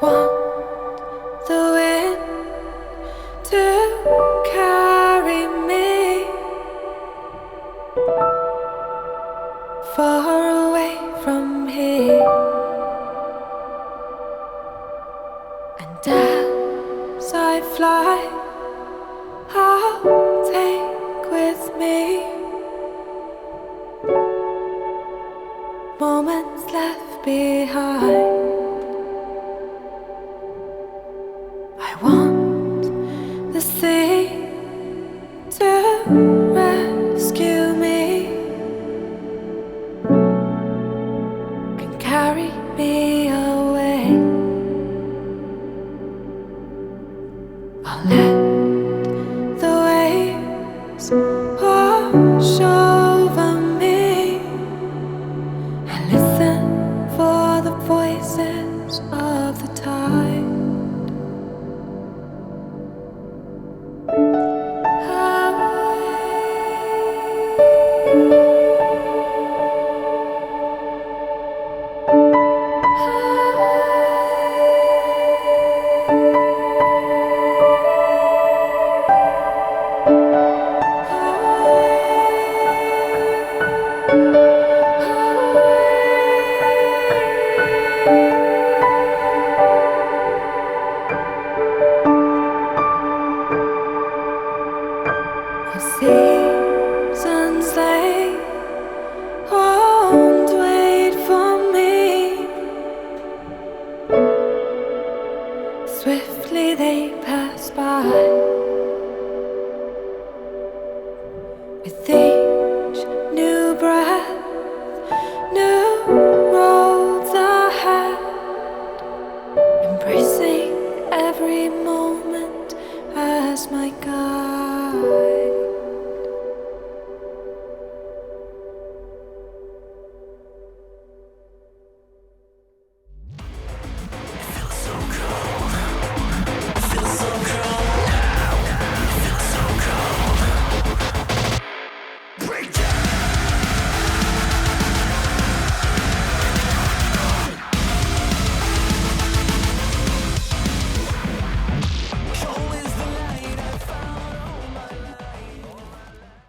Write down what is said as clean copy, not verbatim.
want the wind to carry me far away from here. And as I fly, I'll take with me moments left behind. I want the sea to rescue me, can carry me away. I'll let the waves wash over me and listen for the voices of the tide. Seasons they won't wait for me. Swiftly they pass by.